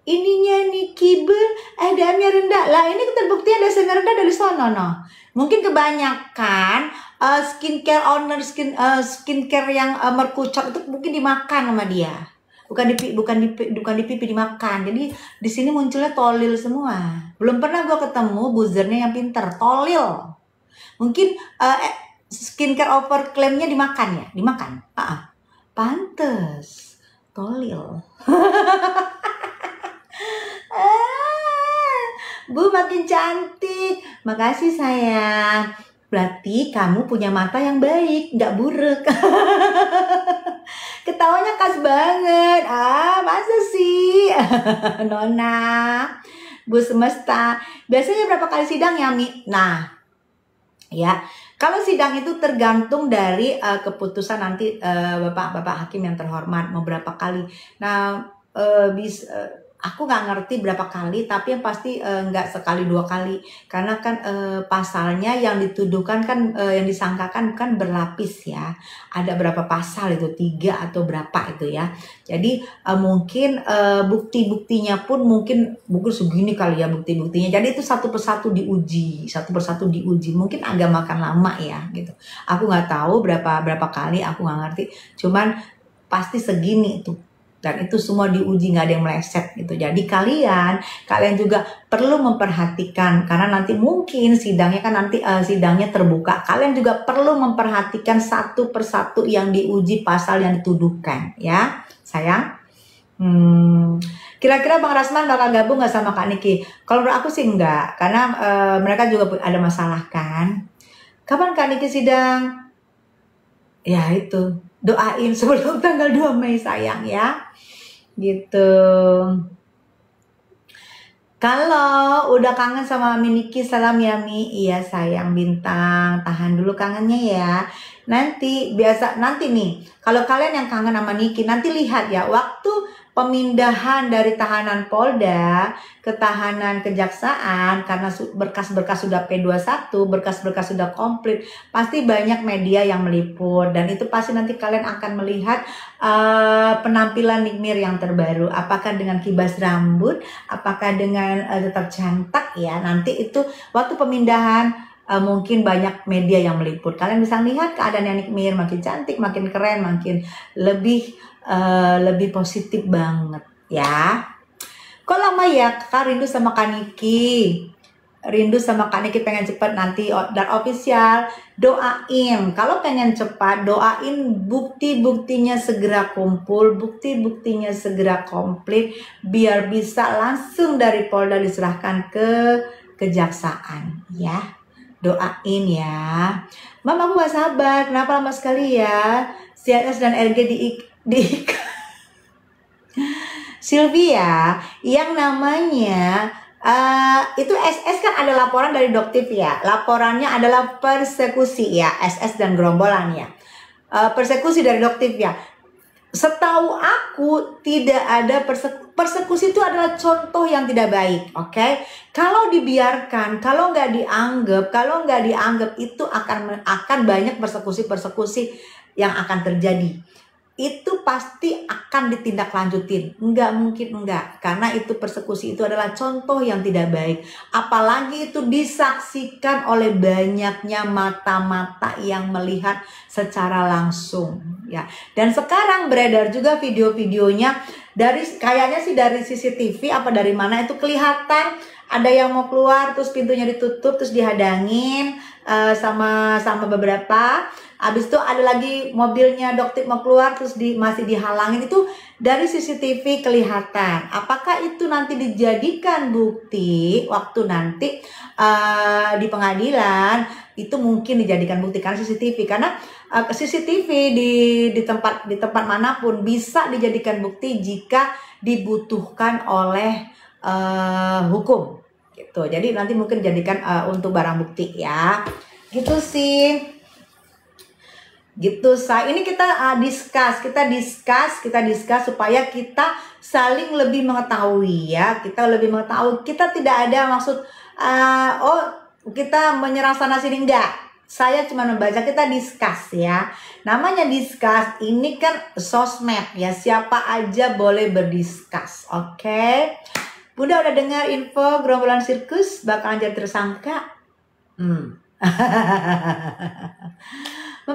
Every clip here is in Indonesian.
ininya nih kibel, DM-nya rendah. Lah ini terbukti ada yang rendah dari sono no. Mungkin kebanyakan skincare owner skincare yang merkucot itu mungkin dimakan sama dia. Bukan di pipi dimakan. Jadi di sini munculnya tolil semua. Belum pernah gue ketemu buzzernya yang pinter, tolil. Mungkin skincare overclaimnya dimakan ya, dimakan. Pantes, tolil. Bu makin cantik. Makasih sayang. Berarti kamu punya mata yang baik, nggak buruk. Ketawanya khas banget. Masa sih? Nona. Bu semesta. Biasanya berapa kali sidang ya, Mi? Nah, ya. Kalau sidang itu tergantung dari keputusan nanti Bapak Hakim yang terhormat mau berapa kali. Nah, aku nggak ngerti berapa kali, tapi yang pasti nggak sekali 2 kali, karena kan pasalnya yang dituduhkan kan yang disangkakan kan berlapis ya, ada berapa pasal itu, 3 atau berapa itu ya. Jadi mungkin bukti-buktinya pun mungkin segini kali ya bukti-buktinya. Jadi itu satu persatu diuji, mungkin agak makan lama ya gitu. Aku nggak tahu berapa kali, aku nggak ngerti, cuman pasti segini tuh. Dan itu semua diuji, nggak ada yang meleset gitu. Jadi kalian juga perlu memperhatikan, karena nanti mungkin sidangnya kan nanti sidangnya terbuka. Kalian juga perlu memperhatikan satu persatu yang diuji, pasal yang dituduhkan ya sayang. Kira-kira Bang Rasman bakal gabung nggak sama Kak Niki? Kalau menurut aku sih enggak, karena mereka juga ada masalah kan. Kapan Kak Niki sidang? Ya itu, doain sebelum tanggal 2 Mei sayang ya. Gitu. Kalau udah kangen sama Miniki, salam ya Mi. Iya sayang bintang, tahan dulu kangennya ya. Nanti nih, kalau kalian yang kangen sama Niki, nanti lihat ya waktu pemindahan dari tahanan Polda ke tahanan kejaksaan, karena berkas-berkas sudah P21, berkas-berkas sudah komplit, pasti banyak media yang meliput, dan itu pasti nanti kalian akan melihat penampilan Nikmir yang terbaru, apakah dengan kibas rambut, apakah dengan tetap cantik ya. Nanti itu waktu pemindahan mungkin banyak media yang meliput, kalian bisa lihat keadaannya Nikmir makin cantik, makin keren, makin lebih positif banget ya. Kok lama ya Kak, rindu sama Kak Niki. Rindu sama Kak Niki, pengen cepet nanti dan official. Doain, kalau pengen cepat doain bukti-buktinya segera kumpul, bukti-buktinya segera komplit, biar bisa langsung dari Polda diserahkan ke kejaksaan ya. Doain ya. Mam, aku gak sabar, kenapa lama sekali ya? CNS dan RG di Sylvia, yang namanya itu SS kan ada laporan dari Doktif ya. Laporannya adalah persekusi ya, SS dan gerombolan ya. Persekusi dari Doktif ya. Setahu aku tidak ada persekusi, itu adalah contoh yang tidak baik, oke? Kalau dibiarkan, kalau nggak dianggap itu akan banyak persekusi yang akan terjadi. Itu pasti akan ditindaklanjutin, nggak mungkin enggak, karena itu persekusi itu adalah contoh yang tidak baik, apalagi itu disaksikan oleh banyaknya mata-mata yang melihat secara langsung ya. Dan sekarang beredar juga video-videonya kayaknya sih dari CCTV apa dari mana, itu kelihatan ada yang mau keluar terus pintunya ditutup terus dihadangin sama beberapa. Habis itu ada lagi mobilnya Doktif mau keluar terus masih dihalangin. Itu dari CCTV kelihatan. Apakah itu nanti dijadikan bukti waktu nanti di pengadilan? Itu mungkin dijadikan bukti karena CCTV, karena CCTV di tempat manapun bisa dijadikan bukti jika dibutuhkan oleh hukum gitu. Jadi nanti mungkin dijadikan untuk barang bukti ya. Gitu sih. Gitu ini kita discuss supaya kita saling lebih mengetahui ya. Kita tidak ada maksud kita menyerang sana sini, enggak. Saya cuma membaca, kita discuss ya. Namanya discuss, ini kan sosmed ya, siapa aja boleh berdiskus, oke? Bunda udah dengar info gerombolan sirkus bakalan jadi tersangka? Mam,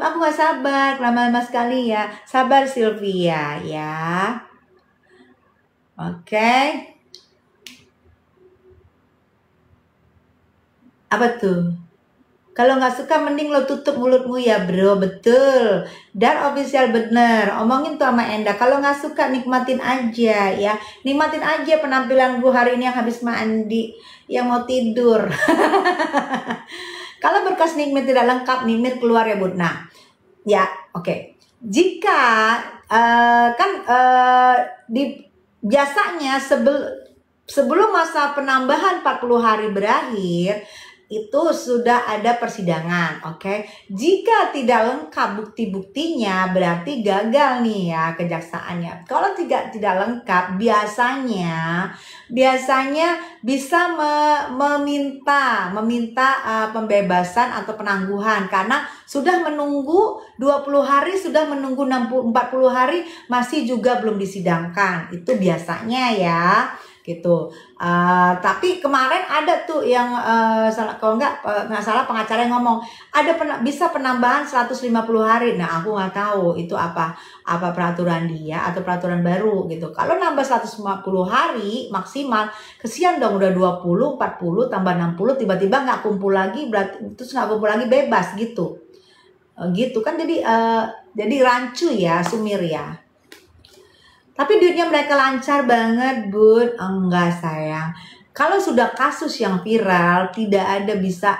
aku gak sabar, lama-lama sekali ya. Sabar Sylvia ya. Oke. Apa tuh? Kalau nggak suka mending lo tutup mulutmu ya bro, betul. Dan official bener, omongin tuh sama Enda. Kalau nggak suka nikmatin aja ya, nikmatin aja penampilan gue hari ini yang habis mandi, yang mau tidur. Kalau berkas nikmir tidak lengkap, nikmir keluar ya bud. Nah, ya oke. Jika biasanya sebelum masa penambahan 40 hari berakhir, itu sudah ada persidangan, oke? Jika tidak lengkap bukti-buktinya, berarti gagal nih ya kejaksaannya. Kalau tidak lengkap, biasanya bisa meminta pembebasan atau penangguhan karena sudah menunggu 20 hari, sudah menunggu 40 hari masih juga belum disidangkan. Itu biasanya ya. Gitu. Tapi kemarin ada tuh yang kalau nggak salah pengacara yang ngomong ada bisa penambahan 150 hari. Nah, aku nggak tahu itu apa peraturan dia atau peraturan baru gitu. Kalau nambah 150 hari maksimal, kesian dong, udah 20, 40 tambah 60 tiba-tiba nggak kumpul lagi, berarti terus nggak kumpul lagi, bebas gitu. Gitu kan, jadi rancu ya, sumir ya. Tapi duitnya mereka lancar banget, bud. Enggak sayang. Kalau sudah kasus yang viral, tidak ada bisa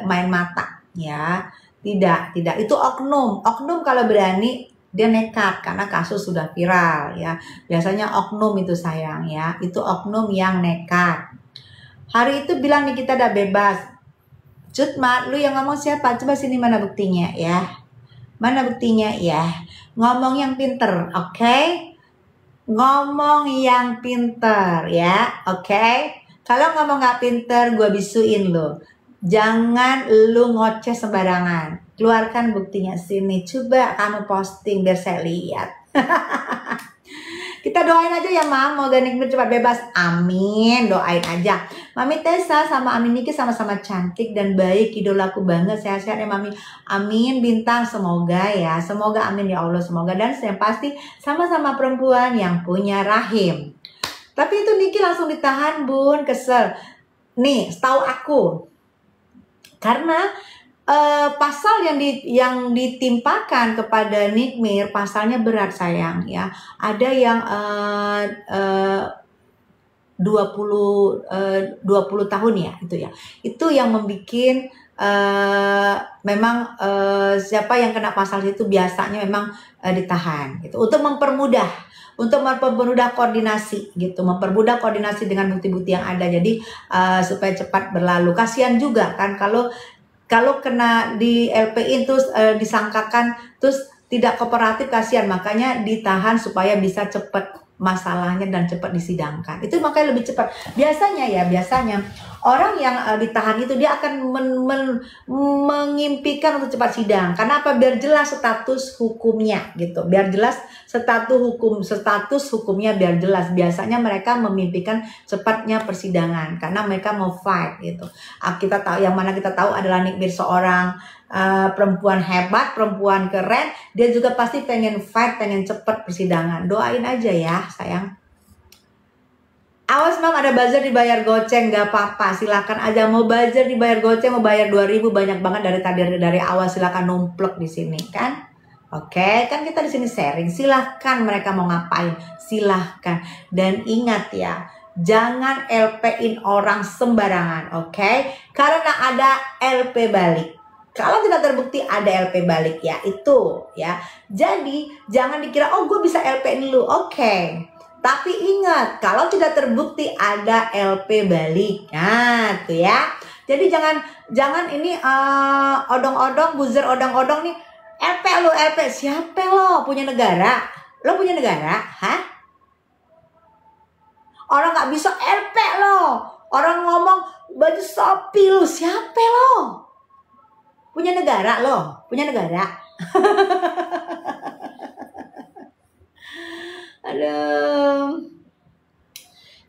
main mata, ya. Tidak. Itu oknum. Oknum kalau berani dia nekat karena kasus sudah viral, ya. Biasanya oknum itu sayang, ya. Itu oknum yang nekat. Hari itu bilang nih kita udah bebas. Cut, Mat, lu yang ngomong siapa? Coba sini, mana buktinya, ya. Mana buktinya, ya. Ngomong yang pinter, oke? Ngomong yang pinter ya, oke? Kalau ngomong gak pinter, gue bisuin lo. Jangan lu ngoceh sembarangan. Keluarkan buktinya sini. Coba kamu posting biar saya lihat. Kita doain aja ya Mam, moga Nikmir cepat bebas. Amin, doain aja. Mami Tessa sama Amin Niki sama-sama cantik dan baik, idolaku banget, sehat-sehat ya Mami. Amin Bintang, semoga ya, semoga amin ya Allah, semoga. Dan yang pasti sama-sama perempuan yang punya rahim. Tapi itu Niki langsung ditahan bun, kesel. Nih, setahu aku, karena pasal yang ditimpakan kepada Nikmir pasalnya berat sayang ya. Ada yang 20 tahun ya itu ya. Itu yang membuat memang siapa yang kena pasal itu biasanya memang ditahan gitu untuk mempermudah koordinasi gitu, mempermudah koordinasi dengan bukti-bukti yang ada, jadi supaya cepat berlalu. Kasihan juga kan kalau kena di LP-in terus disangkakan terus tidak kooperatif, kasihan, makanya ditahan supaya bisa cepat masalahnya dan cepat disidangkan. Itu makanya lebih cepat. Biasanya orang yang ditahan itu dia akan mengimpikan untuk cepat sidang. Karena apa? Biar jelas status hukumnya gitu. Biar jelas status hukumnya biar jelas. Biasanya mereka memimpikan cepatnya persidangan karena mereka mau fight gitu. Kita tahu, yang mana kita tahu adalah Nikmir seorang perempuan hebat, perempuan keren. Dia juga pasti pengen fight, pengen cepet persidangan. Doain aja ya sayang. Awas Mam, ada buzzer dibayar goceng, gak apa-apa, silakan aja. Mau buzzer dibayar goceng, mau bayar 2.000, banyak banget dari awal, silakan numplek di sini kan. Oke, kan kita di sini sharing. Silahkan mereka mau ngapain, silahkan. Dan ingat ya, jangan LP-in orang sembarangan, oke? Karena ada LP balik. Kalau tidak terbukti ada LP balik ya, itu ya. Jadi jangan dikira oh gue bisa LP-in lu, oke. Tapi ingat, kalau tidak terbukti ada LP balik. Nah, tuh ya. Jadi jangan ini odong-odong, buzzer odong-odong nih. LP lu, LP. Siapa lo? Punya negara? Lo punya negara? Hah? Orang nggak bisa LP lo. Orang ngomong baju Shopee lu. Siapa lo? Punya negara loh, punya negara. Aduh.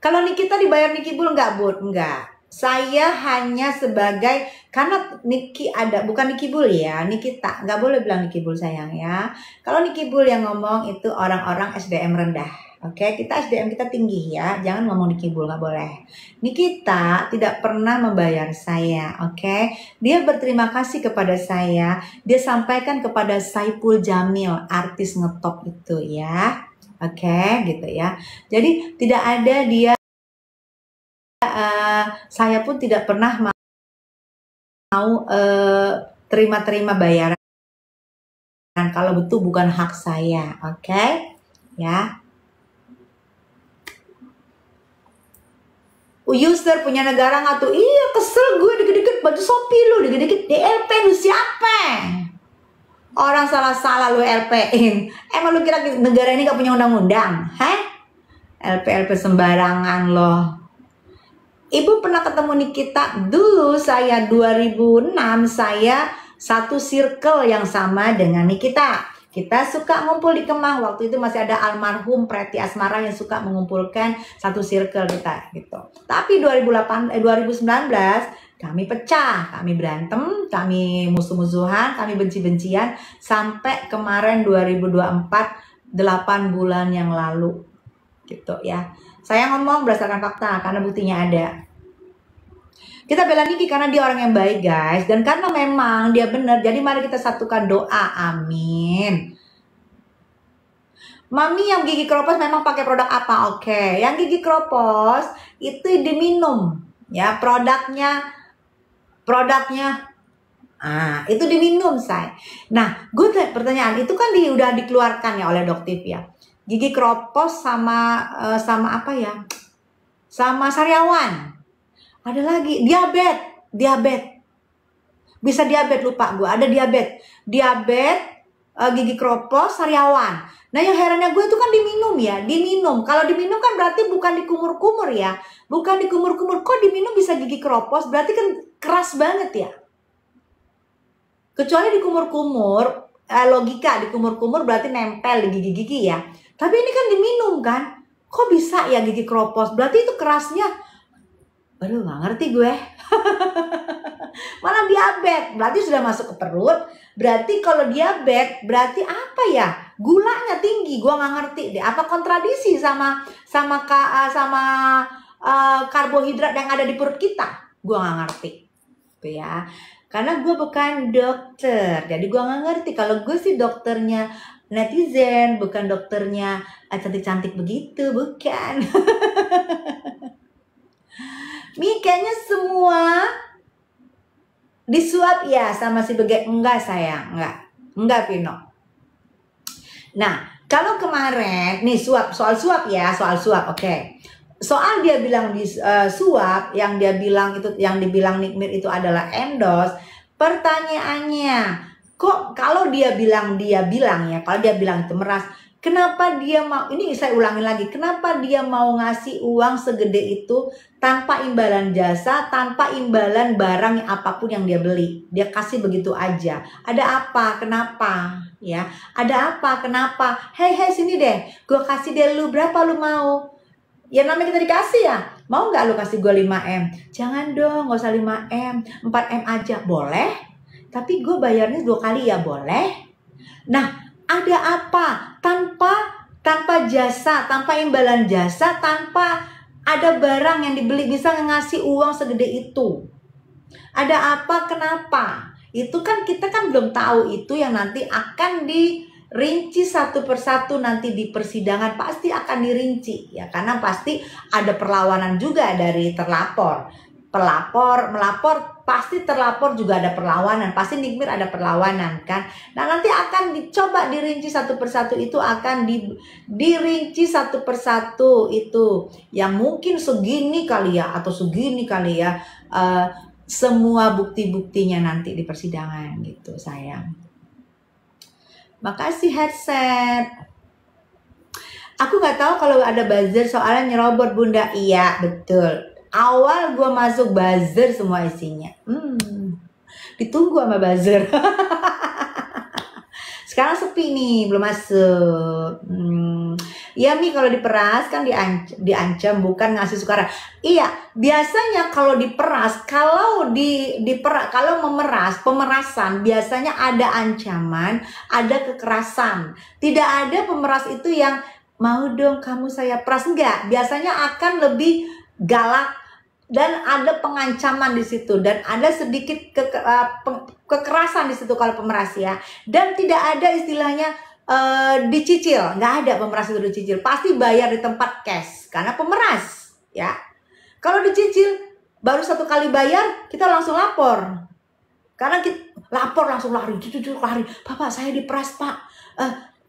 Kalau Nikita dibayar Niki Bull nggak, Bud? Enggak. Saya hanya sebagai, karena Niki ada, bukan Niki Bull ya, Nikita. Nggak boleh bilang Niki Bull sayang ya. Kalau Niki Bull yang ngomong itu orang-orang SDM rendah. Oke, kita SDM kita tinggi ya. Jangan ngomong Niki Bull, nggak boleh. Nikita tidak pernah membayar saya, oke? Dia berterima kasih kepada saya. Dia sampaikan kepada Saipul Jamil, artis ngetop itu ya. Oke, gitu ya. Jadi tidak ada dia, saya pun tidak pernah mau terima-terima bayaran kalau betul bukan hak saya, oke? Ya. User punya negara nggak tuh? Iya, kesel gue dikit-dikit baju Shopee lu, dikit-dikit DLP lu siapa? Orang salah-salah lu LP-in. Emang lu kira negara ini gak punya undang-undang? Heh? LP-LP sembarangan loh. Ibu pernah ketemu Nikita dulu, saya 2006, saya satu circle yang sama dengan Nikita. Kita suka ngumpul di Kemang, waktu itu masih ada almarhum Preti Asmara yang suka mengumpulkan satu circle kita gitu. Tapi 2019 kami pecah, kami berantem, kami musuh-musuhan, kami benci-bencian sampai kemarin 2024, 8 bulan yang lalu gitu ya. Saya ngomong berdasarkan fakta karena buktinya ada. Kita bela Niki karena dia orang yang baik guys, dan karena memang dia benar. Jadi mari kita satukan doa, amin. Mami yang gigi kropos memang pakai produk apa? Oke, yang gigi kropos itu diminum ya, produknya itu diminum say. Nah, gue pertanyaan itu kan udah dikeluarkan ya oleh Doktif ya. Gigi kropos sama apa ya? Sama sariawan. Ada lagi diabetes. Bisa diabetes, lupa gue. Ada diabetes, gigi kropos, sariawan. Nah, yang herannya gue itu kan diminum. Kalau diminum kan berarti bukan dikumur-kumur ya. Bukan dikumur-kumur. Kok diminum bisa gigi kropos? Berarti kan keras banget ya. Kecuali dikumur-kumur, logika dikumur-kumur berarti nempel di gigi-gigi ya. Tapi ini kan diminum kan. Kok bisa ya gigi kropos? Berarti itu kerasnya. Aduh, gak ngerti gue. Mana diabetes, berarti sudah masuk ke perut. Berarti kalau diabetes, berarti apa ya? Gulanya tinggi, gue gak ngerti deh. Apa kontradisi sama karbohidrat yang ada di perut kita? Gue gak ngerti, tuh ya. Karena gue bukan dokter, jadi gue gak ngerti. Kalau gue sih dokternya netizen, bukan dokternya cantik-cantik begitu, bukan. Mi, kayaknya semua disuap ya sama si Bege. Enggak sayang, enggak Vino. Nah, kalau kemarin nih soal suap, oke. Soal dia bilang suap, yang dia bilang itu, yang dibilang Nikmir itu adalah endorse. Pertanyaannya, kok kalau dia bilang kalau dia bilang itu meras, kenapa dia mau, ini saya ulangin lagi, kenapa dia mau ngasih uang segede itu tanpa imbalan jasa, tanpa imbalan barang apapun yang dia beli. Dia kasih begitu aja. Ada apa? Kenapa? Ya, ada apa? Kenapa? Hei sini deh, gue kasih deh lu, berapa lu mau? Ya namanya kita dikasih ya. Mau nggak lu kasih gue 5M? Jangan dong, nggak usah 5M, 4M aja. Boleh? Tapi gue bayarnya 2 kali ya, boleh? Nah, ada apa? Tanpa jasa, tanpa imbalan jasa, tanpa ada barang yang dibeli bisa ngasih uang segede itu. Ada apa? Kenapa? Itu kan kita kan belum tahu, itu yang nanti akan dirinci satu persatu nanti di persidangan, pasti akan dirinci ya, karena pasti ada perlawanan juga dari terlapor. Melapor, pasti terlapor juga ada perlawanan, pasti Nikmir ada perlawanan kan. Nah, nanti akan dicoba dirinci satu persatu, itu akan dirinci satu persatu itu, yang mungkin segini kali ya, atau segini kali ya, semua bukti-buktinya nanti di persidangan gitu sayang. Makasih headset. Aku nggak tahu kalau ada buzzer soalnya nyerobot Bunda. Iya betul. Awal gue masuk buzzer semua isinya. Ditunggu sama buzzer. Sekarang sepi nih, belum masuk. Ya Mi, kalau diperas kan diancam, bukan ngasih sukaran. Iya, biasanya kalau diperas, kalau kalau pemerasan biasanya ada ancaman, ada kekerasan. Tidak ada pemeras itu yang mau dong kamu saya peras, enggak. Biasanya akan lebih galak dan ada pengancaman di situ dan ada sedikit kekerasan di situ kalau pemeras ya. Dan tidak ada istilahnya dicicil, nggak ada pemeras itu dicicil, pasti bayar di tempat cash karena pemeras ya. Kalau dicicil baru 1 kali bayar kita langsung lapor, karena kita lapor langsung lari, lari, Bapak saya diperas Pak.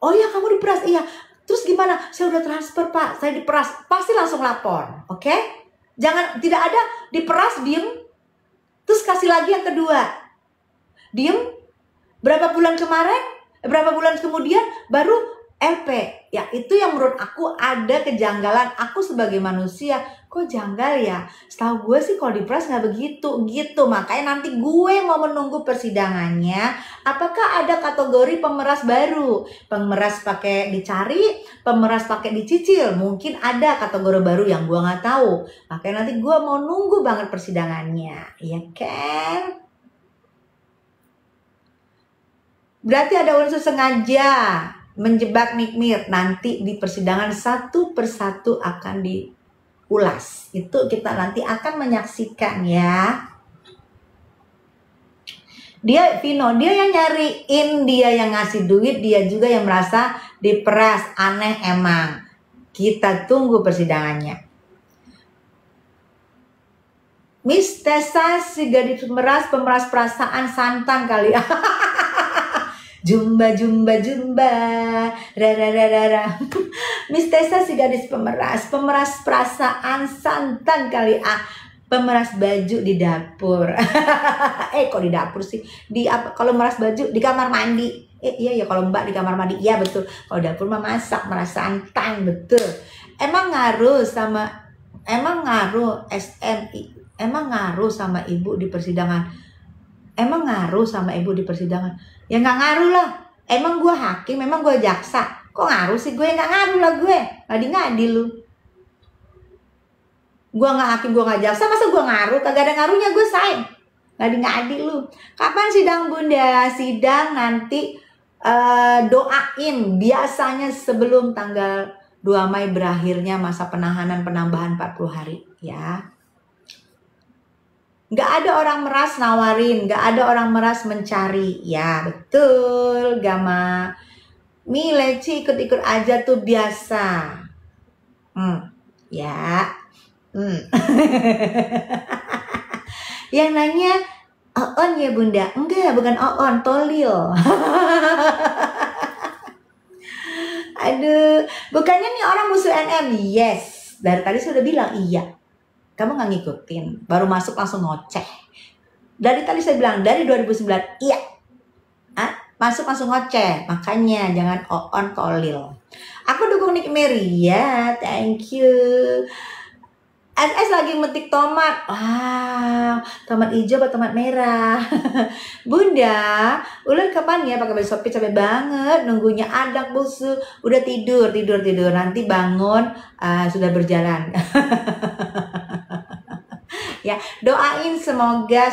Oh ya kamu diperas, iya. Terus gimana? Saya udah transfer Pak, saya diperas, pasti langsung lapor, oke? Jangan, tidak ada diperas diem terus kasih lagi yang kedua, diem berapa bulan kemudian baru LP. Ya itu yang menurut aku ada kejanggalan. Aku sebagai manusia kok janggal ya, setahu gue sih kalau diperas nggak begitu gitu. Makanya nanti gue mau menunggu persidangannya, apakah ada kategori pemeras baru, pemeras pakai dicari, pemeras pakai dicicil. Mungkin ada kategori baru yang gue nggak tahu. Makanya nanti gue mau nunggu banget persidangannya, ya kan? Berarti ada unsur sengaja menjebak Nikmir. Nanti di persidangan satu persatu akan diulas. Itu kita nanti akan menyaksikan ya. Dia Vino, dia yang nyariin, dia yang ngasih duit, dia juga yang merasa diperas. Aneh emang. Kita tunggu persidangannya. Miss Tessa si gadis pemeras perasaan santan kali. Jumba, ra. Miss Tessa si gadis pemeras perasaan santan kali. Pemeras baju di dapur. Kok di dapur sih? Kalau meras baju di kamar mandi. Iya ya, kalau Mbak di kamar mandi, iya betul. Kalau dapur mah masak, meras santan, betul. Emang ngaruh SMI, emang ngaruh sama ibu di persidangan. Ya nggak ngaruh lah. Emang gue hakim, emang gue jaksa. Kok ngaruh sih? Gue nggak ngaruh lah gue. Ngadi-ngadi lu. Gue nggak hakim, gue nggak jaksa. Masa gue ngaruh? Kagak ada ngaruhnya gue say. Ngadi-ngadi lu. Kapan sidang Bunda? Sidang nanti doain. Biasanya sebelum tanggal 2 Mei berakhirnya masa penahanan penambahan 40 hari. Ya. Gak ada orang meras nawarin, gak ada orang meras mencari. Ya betul, Gama. Mi Leci ikut-ikut aja tuh biasa. Ya. Yang nanya Oon ya Bunda? Enggak, bukan Oon, Tolil. Aduh, bukannya nih orang musuh NM? Yes, dari tadi sudah bilang iya. Kamu nggak ngikutin, baru masuk langsung ngoceh. Dari tadi saya bilang, dari 2009, iya. Masuk langsung ngoceh. Makanya jangan on Tolil. Aku dukung Nikmir, ya, thank you. SS lagi metik tomat. Wow, tomat hijau atau tomat merah? Bunda, ular kapan ya pakai baju Shopee? Capek banget nunggunya adak busu. Udah tidur. Nanti bangun sudah berjalan. Ya, doain semoga